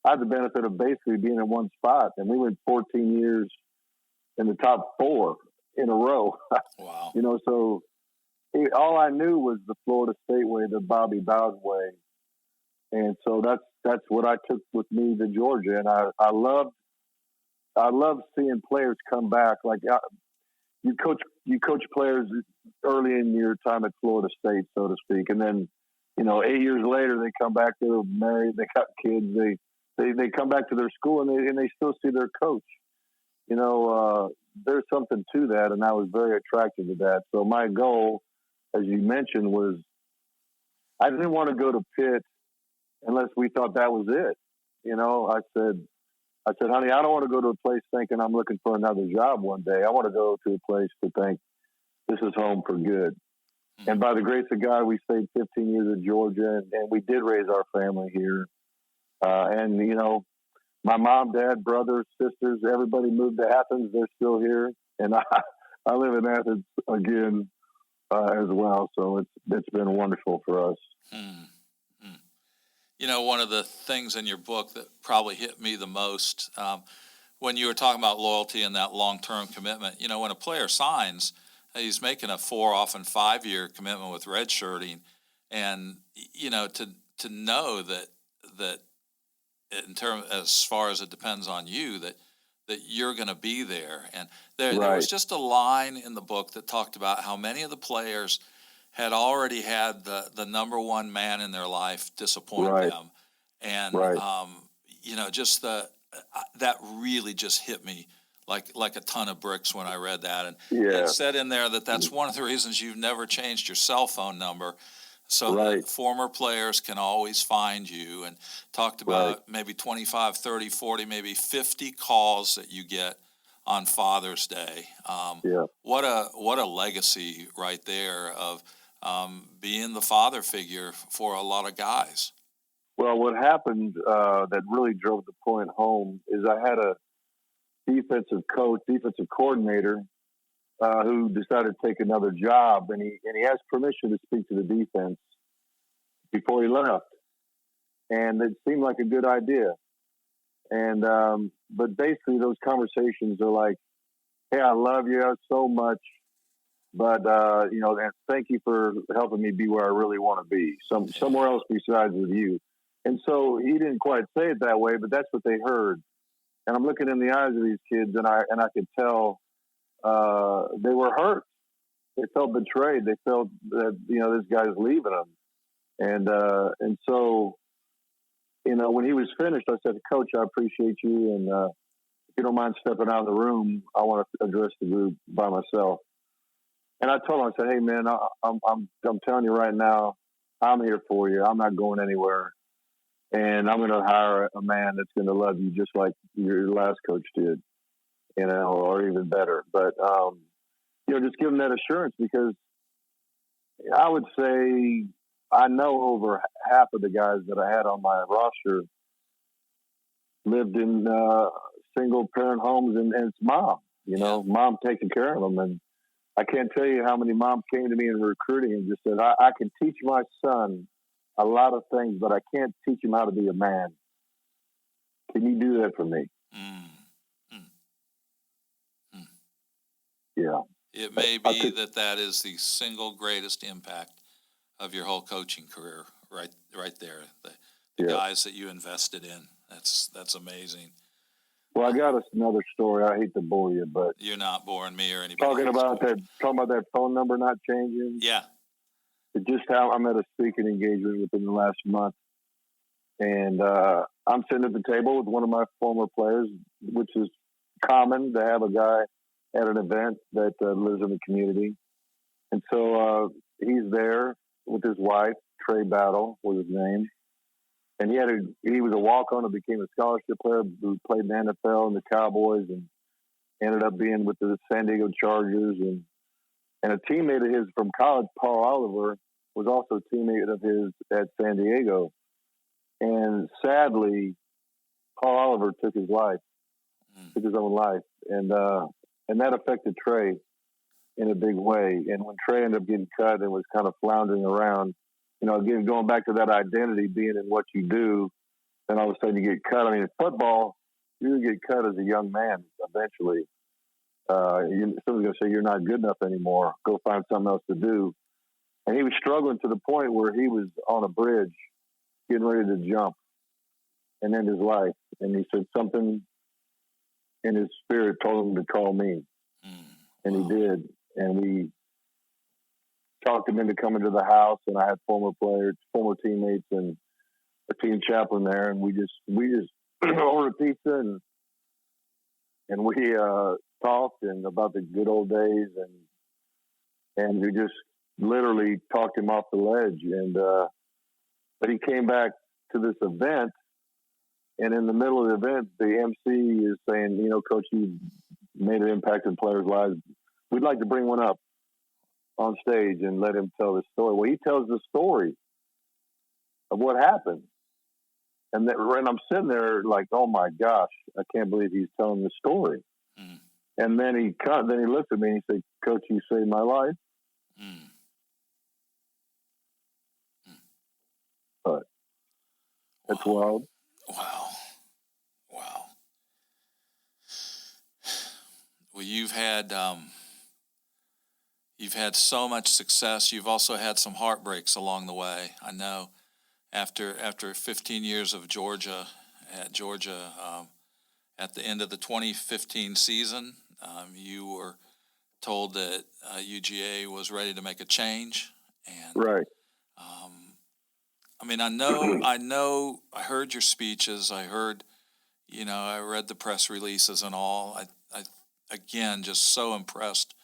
I had the benefit of basically being in one spot, and we went 14 years in the top 4 in a row. Wow. So all I knew was the Florida State way, the Bobby Bowden way. And so that's what I took with me to Georgia. And I loved seeing players come back. Like you coach players early in your time at Florida State, so to speak. And then, 8 years later, they come back, they're married, they got kids, they come back to their school and they still see their coach. There's something to that, and I was very attracted to that. So my goal, as you mentioned, was I didn't want to go to Pitt unless we thought that was it. I said, honey, I don't want to go to a place thinking I'm looking for another job one day. I want to go to a place to think this is home for good. Mm-hmm. And by the grace of God, we stayed 15 years at Georgia, and we did raise our family here. My mom, dad, brothers, sisters, everybody moved to Athens. They're still here. And I live in Athens again as well. So it's been wonderful for us. Mm-hmm. One of the things in your book that probably hit me the most when you were talking about loyalty and that long-term commitment, when a player signs, he's making a 4, often 5-year commitment with redshirting. And, to know that in terms, as far as it depends on you, that you're going to be there. And there was just a line in the book that talked about how many of the players had already had the number one man in their life disappoint them. And, just that really just hit me like a ton of bricks when I read that. And it said in there that's one of the reasons you've never changed your cell phone number. so Right. that former players can always find you, and talked about maybe 25, 30, 40, maybe 50 calls that you get on Father's Day. Yeah. What a legacy right there of being the father figure for a lot of guys. Well, what happened that really drove the point home is I had a defensive coordinator who decided to take another job, and he asked permission to speak to the defense before he left, and it seemed like a good idea. And but basically, those conversations are like, "Hey, I love you so much, but and thank you for helping me be where I really want to be, somewhere else besides with you." And so he didn't quite say it that way, but that's what they heard. And I'm looking in the eyes of these kids, and I could tell they were hurt. They felt betrayed. They felt that this guy's leaving them, and so when he was finished, I said, "Coach, I appreciate you, and if you don't mind stepping out of the room, I want to address the group by myself." And I told him, I said, "Hey, man, I'm telling you right now, I'm here for you. I'm not going anywhere, and I'm going to hire a man that's going to love you just like your last coach did, or even better." But just give him that assurance, because I would say I know over half of the guys that I had on my roster lived in single parent homes, and it's mom, mom taking care of them. And I can't tell you how many moms came to me in recruiting and just said, I can teach my son a lot of things, but I can't teach him how to be a man. Can you do that for me? Yeah. It may be that is the single greatest impact of your whole coaching career, right there. The guys that you invested in. That's amazing. Well, I got another story. I hate to bore you, but you're not boring me or anybody. Talking about that phone number not changing. Yeah. It's just how I'm at a speaking engagement within the last month, and I'm sitting at the table with one of my former players, which is common to have a guy at an event that lives in the community. And so he's there with his wife, Trey Battle was his name. And he was a walk-on who became a scholarship player who played in the NFL and the Cowboys, and ended up being with the San Diego Chargers. And a teammate of his from college, Paul Oliver, was also a teammate of his at San Diego. And sadly, Paul Oliver took his own life. And that affected Trey in a big way. And when Trey ended up getting cut and was kind of floundering around, again, going back to that identity being in what you do, then all of a sudden you get cut. I mean, in football, you get cut as a young man eventually. Someone's going to say you're not good enough anymore. Go find something else to do. And he was struggling to the point where he was on a bridge getting ready to jump and end his life. And he said something in his spirit told him to call me. And he did. And we talked him into coming to the house, and I had former teammates, and a team chaplain there, and we just ordered pizza and we talked and about the good old days, and we just literally talked him off the ledge. And but he came back to this event, and in the middle of the event, the MC is saying, "Coach, you made an impact in players' lives. We'd like to bring one up on stage and let him tell the story." Well, he tells the story of what happened. And I'm sitting there like, oh my gosh, I can't believe he's telling the story. And then he looked at me and he said, "Coach, you saved my life." But that's wild. Wow. Well, you've had so much success. You've also had some heartbreaks along the way. I know after 15 years of Georgia, at the end of the 2015 season, you were told that UGA was ready to make a change. And right. I heard your speeches. I heard, I read the press releases and all. I again, just so impressed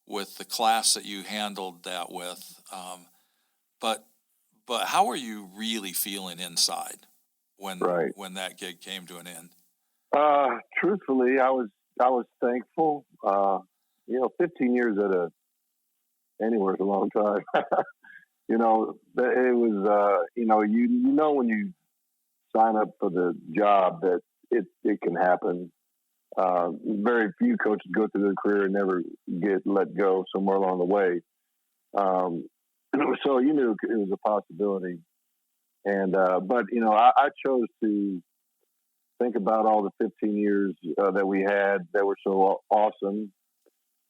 with the class that you handled that with. But But how were you really feeling inside when Right. when that gig came to an end? Truthfully, I was thankful. 15 years anywhere is a long time. It was, you know when you sign up for the job that it can happen. Very few coaches go through their career and never get let go somewhere along the way. So you knew it was a possibility. And but I chose to think about all the 15 years that we had that were so awesome,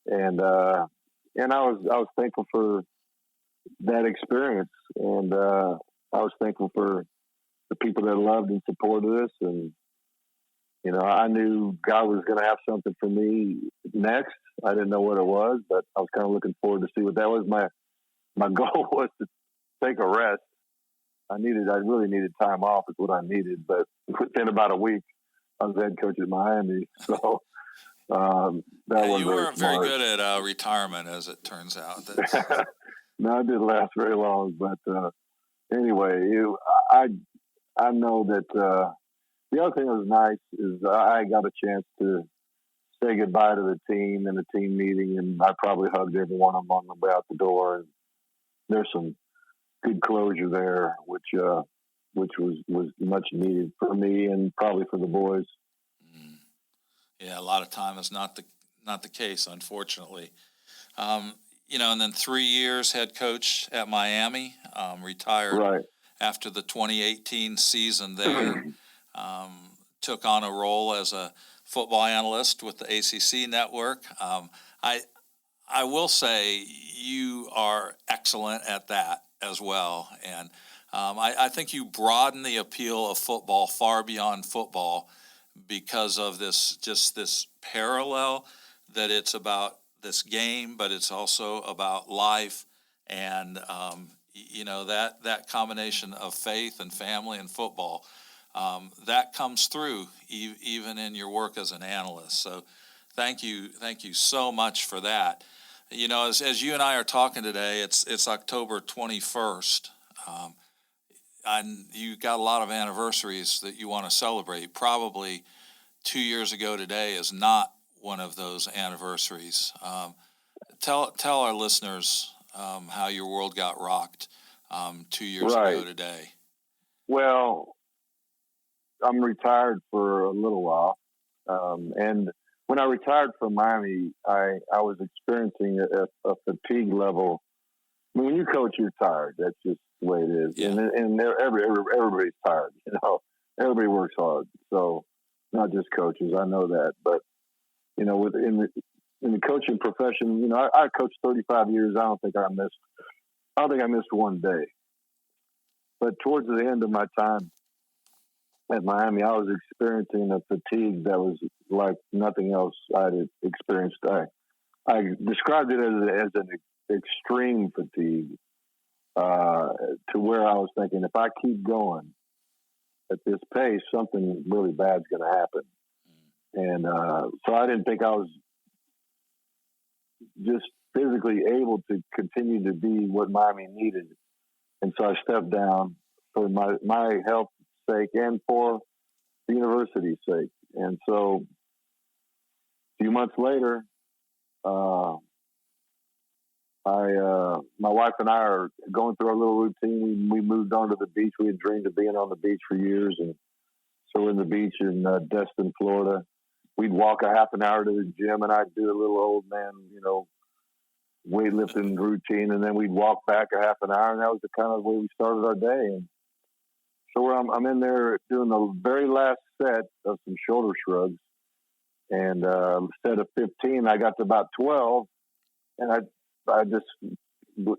and I was thankful for that experience, and I was thankful for the people that loved and supported us, and I knew God was going to have something for me next. I didn't know what it was, but I was kind of looking forward to see what that was. My goal was to take a rest. I really needed time off is what I needed, but within about a week, I was head coach at Miami. So that was you weren't very good at retirement, as it turns out. No, it didn't last very long. But anyway, I know that the other thing that was nice is I got a chance to say goodbye to the team in a team meeting, and I probably hugged every one of them on the way out the door. And there's some good closure there, which was much needed for me and probably for the boys. Yeah, a lot of time is not the case, unfortunately. And then 3 years head coach at Miami, retired right after the 2018 season there. Took on a role as a football analyst with the ACC network. I will say you are excellent at that as well, and I think you broaden the appeal of football far beyond football because of this parallel that it's about this game, but it's also about life, and that combination of faith and family and football that comes through even in your work as an analyst. So thank you so much for that. As you and I are talking today, it's October 21st. And you got a lot of anniversaries that you want to celebrate. Probably 2 years ago today is not one of those anniversaries. Tell our listeners how your world got rocked 2 years ago today. Well, I'm retired for a little while, and when I retired from Miami, I was experiencing a fatigue level. I mean, when you coach, you're tired. That's just the way it is. Yeah. And everybody's tired. Everybody works hard. So not just coaches. I know that. But in the coaching profession, I coached 35 years. I don't think I missed one day. But towards the end of my time at Miami, I was experiencing a fatigue that was like nothing else I'd experienced. I described it as an extreme fatigue, to where I was thinking, if I keep going at this pace, something really bad's going to happen. And so I didn't think I was just physically able to continue to be what Miami needed. And so I stepped down for my health's sake and for the university's sake. And so a few months later, my wife and I are going through our little routine. We moved on to the beach. We had dreamed of being on the beach for years. And so we're in the beach in Destin, Florida. We'd walk a half an hour to the gym, and I'd do a little old man, weightlifting routine. And then we'd walk back a half an hour, and that was the kind of way we started our day. And so I'm in there doing the very last set of some shoulder shrugs. And instead of 15, I got to about 12, and I just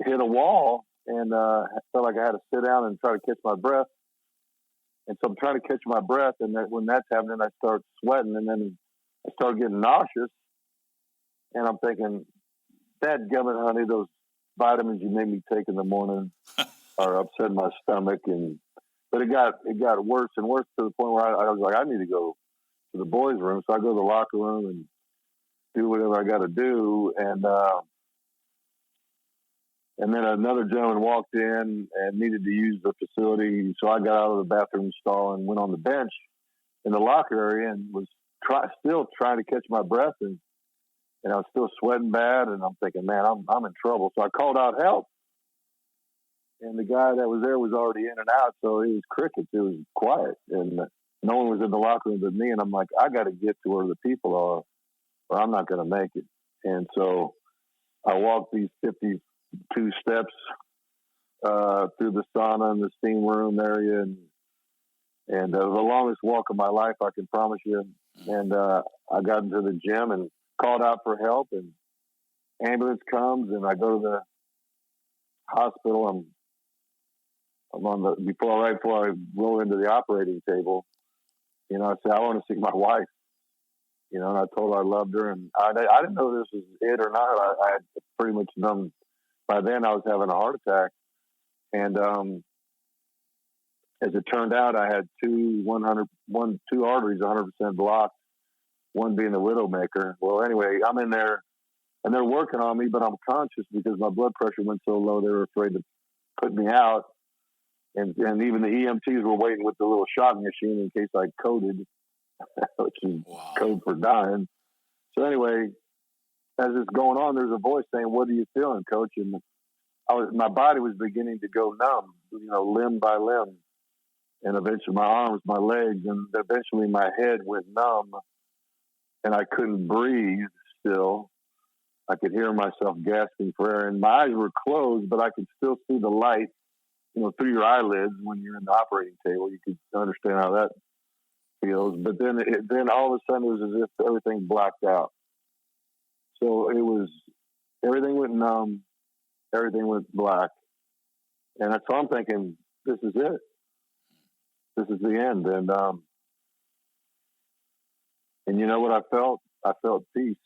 hit a wall and felt like I had to sit down and try to catch my breath. And so I'm trying to catch my breath, and when that's happening, I start sweating, and then I start getting nauseous. And I'm thinking, dadgummit, honey, those vitamins you made me take in the morning are upsetting my stomach. But it got worse and worse to the point where I was like, I need to go to the boys' room. So I go to the locker room and do whatever I got to do. And And then another gentleman walked in and needed to use the facility. So I got out of the bathroom stall and went on the bench in the locker area and was still trying to catch my breath. And I was still sweating bad. And I'm thinking, man, I'm in trouble. So I called out help. And the guy that was there was already in and out. So it was crickets. It was quiet. And no one was in the locker room but me. And I'm like, I got to get to where the people are or I'm not going to make it. And so I walked these 52 steps through the sauna and the steam room area, and the longest walk of my life, I can promise you. And I got into the gym and called out for help, and ambulance comes, and I go to the hospital. I'm on right before I roll into the operating table. You know, I said, I want to see my wife. You know, and I told her I loved her, and I didn't know this was it or not. I had pretty much known by then I was having a heart attack, and as it turned out, I had two arteries 100% blocked, one being the widowmaker. Well, anyway, I'm in there, and they're working on me, but I'm conscious because my blood pressure went so low they were afraid to put me out, and even the EMTs were waiting with the little shot machine in case I coded. Which is code for dying. So anyway, as it's going on, there's a voice saying, "What are you feeling, Coach?" And my body was beginning to go numb, you know, limb by limb, and eventually my arms, my legs, and eventually my head went numb, and I couldn't breathe. Still, I could hear myself gasping for air, and my eyes were closed, but I could still see the light, you know, through your eyelids when you're in the operating table. You could understand how that feels, but then all of a sudden it was as if everything blacked out. So everything went numb, everything went black, and that's why I'm thinking, this is it. This is the end. And you know what I felt? I felt peace.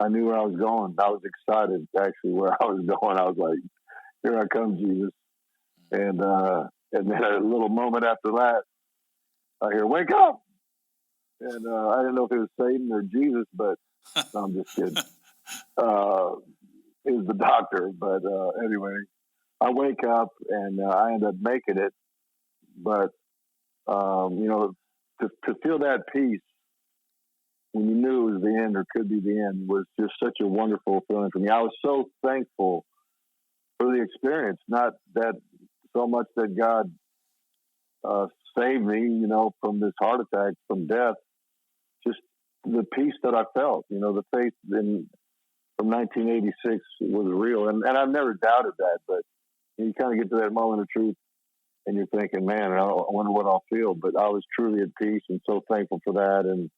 I knew where I was going. I was excited actually where I was going. I was like, here I come, Jesus. And then a little moment after that, I hear, wake up! And I didn't know if it was Satan or Jesus, but no, I'm just kidding. It was the doctor. But anyway, I wake up and I end up making it. But, you know, to feel that peace when you knew it was the end or could be the end was just such a wonderful feeling for me. I was so thankful for the experience, not that so much that God saved me, you know, from this heart attack, from death, just the peace that I felt, you know, the faith from 1986 was real. And I've never doubted that, but you kind of get to that moment of truth and you're thinking, man, I wonder what I'll feel. But I was truly at peace and so thankful for that. And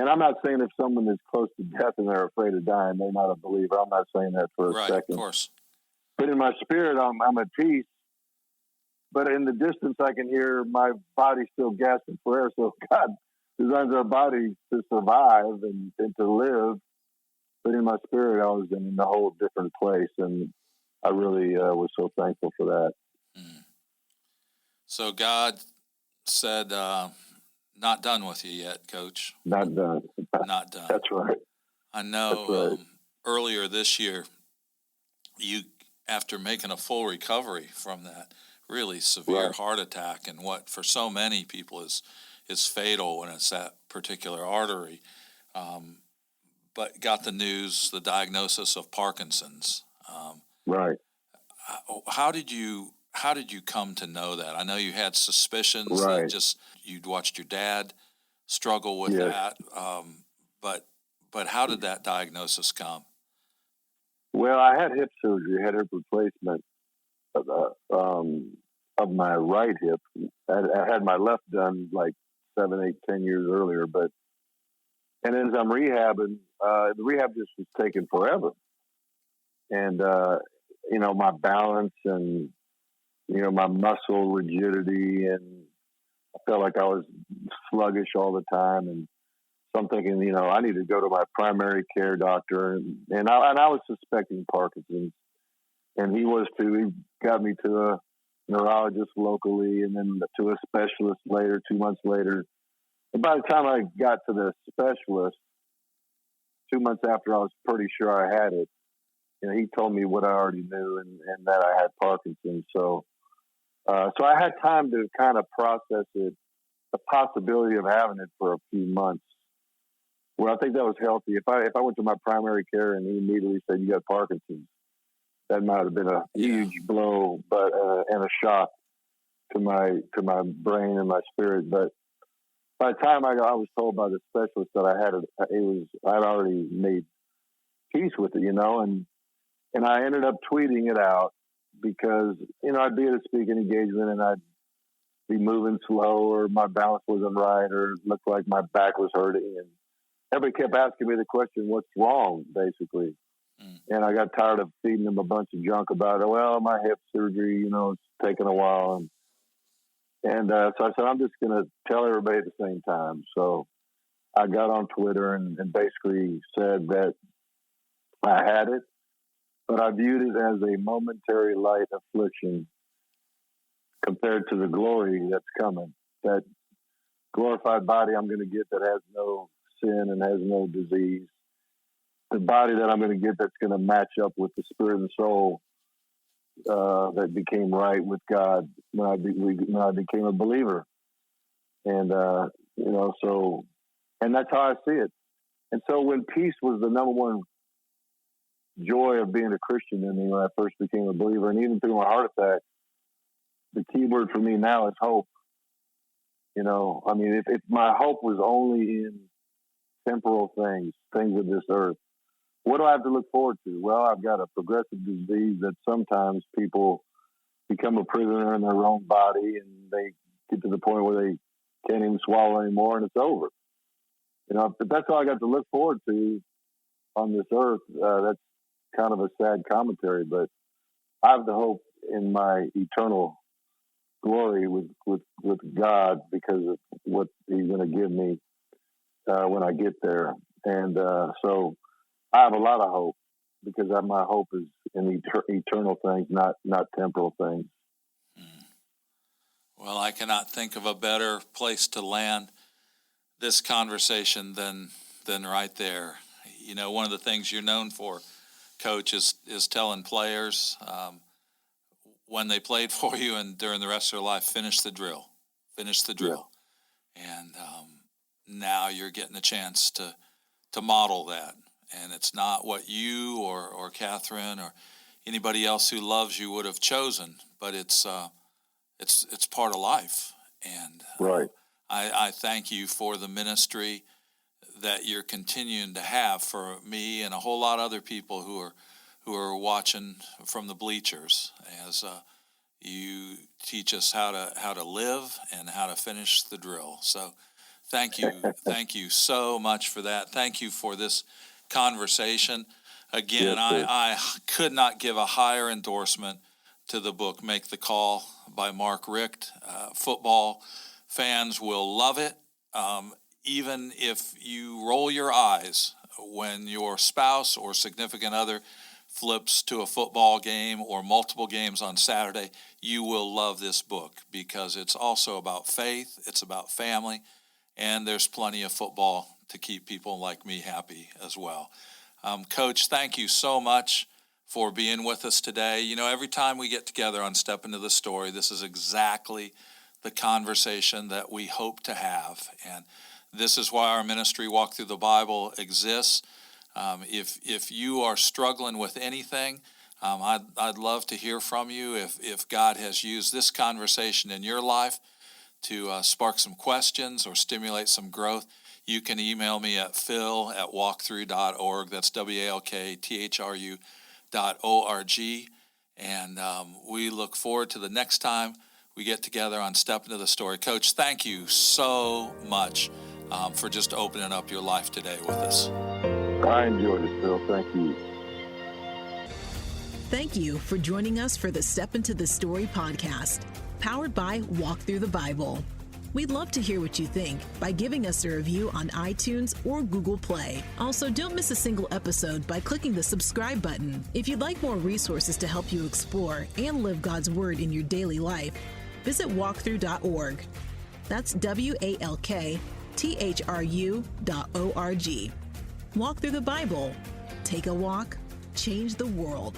I'm not saying if someone is close to death and they're afraid of dying, they're not a believer. I'm not saying that for a second. Of course. But in my spirit, I'm at peace. But in the distance, I can hear my body still gasping for air. So God designs our bodies to survive and to live. But in my spirit, I was in a whole different place. And I really was so thankful for that. Mm. So God said, not done with you yet, Coach. Not done. Not done. That's right. I know. That's right. Earlier this year, you, after making a full recovery from that really severe heart attack, and what for so many people is fatal when it's that particular artery, but got the news, the diagnosis of Parkinson's. Right. How did you come to know that? I know you had suspicions that you'd watched your dad struggle with that, but how did that diagnosis come? Well, I had hip surgery, hip replacement of my right hip. I had my left done like 7, 8, 10 years earlier, and as I'm rehabbing, the rehab just was taking forever. And, you know, my balance and, you know, my muscle rigidity, and I felt like I was sluggish all the time. And so I'm thinking, you know, I need to go to my primary care doctor. And I was suspecting Parkinson's, and he was too. He got me to a neurologist locally and then to a specialist later, 2 months later. And by the time I got to the specialist, 2 months after, I was pretty sure I had it. he told me what I already knew, and that I had Parkinson's. So I had time to kind of process it, the possibility of having it for a few months. Well, I think that was healthy. If I went to my primary care and he immediately said, "You got Parkinson's," that might have been a huge blow, but and a shock to my brain and my spirit. But by the time I was told by the specialist that I had it, I'd already made peace with it, and I ended up tweeting it out because I'd be at a speaking engagement and I'd be moving slow, or my balance wasn't right, or it looked like my back was hurting, and everybody kept asking me the question, "What's wrong?" basically. And I got tired of feeding them a bunch of junk about it. Well, my hip surgery, it's taken a while. And so I said, I'm just going to tell everybody at the same time. So I got on Twitter and basically said that I had it, but I viewed it as a momentary light affliction compared to the glory that's coming. That glorified body I'm going to get that has no sin and has no disease. The body that I'm going to get that's going to match up with the spirit and soul that became right with God when I became a believer, and and that's how I see it. And so when peace was the number one joy of being a Christian in me when I first became a believer, and even through my heart attack, the key word for me now is hope. If my hope was only in temporal things of this earth, what do I have to look forward to? Well, I've got a progressive disease that sometimes people become a prisoner in their own body, and they get to the point where they can't even swallow anymore, and it's over. But that's all I got to look forward to on this earth. That's kind of a sad commentary, but I have the hope in my eternal glory with God because of what He's going to give me when I get there. And so I have a lot of hope because my hope is in eternal things, not temporal things. Well, I cannot think of a better place to land this conversation than right there. One of the things you're known for, Coach, is telling players when they played for you and during the rest of their life, finish the drill. And now you're getting a chance to model that. And it's not what you or Catherine or anybody else who loves you would have chosen, but it's part of life. And right. I thank you for the ministry that you're continuing to have for me and a whole lot of other people who are watching from the bleachers as you teach us how to live and how to finish the drill. So thank you so much for that. Thank you for this conversation. Again, yes, I could not give a higher endorsement to the book Make the Call by Mark Richt. Football fans will love it. Even if you roll your eyes when your spouse or significant other flips to a football game or multiple games on Saturday, you will love this book because it's also about faith, it's about family, and there's plenty of football to keep people like me happy as well. Coach, thank you so much for being with us today. Every time we get together on Step Into the Story, this is exactly the conversation that we hope to have. And this is why our ministry, Walk Through the Bible, exists. If you are struggling with anything, I'd love to hear from you. If God has used this conversation in your life to spark some questions or stimulate some growth, you can email me at phil@walkthrough.org. That's WALKTHRU.org. And we look forward to the next time we get together on Step Into the Story. Coach, thank you so much for just opening up your life today with us. I enjoyed it, Phil. Thank you. Thank you for joining us for the Step Into the Story podcast, powered by Walk Through the Bible. We'd love to hear what you think by giving us a review on iTunes or Google Play. Also, don't miss a single episode by clicking the subscribe button. If you'd like more resources to help you explore and live God's Word in your daily life, visit walkthrough.org. That's WALKTHRU.org. Walk through the Bible. Take a walk, change the world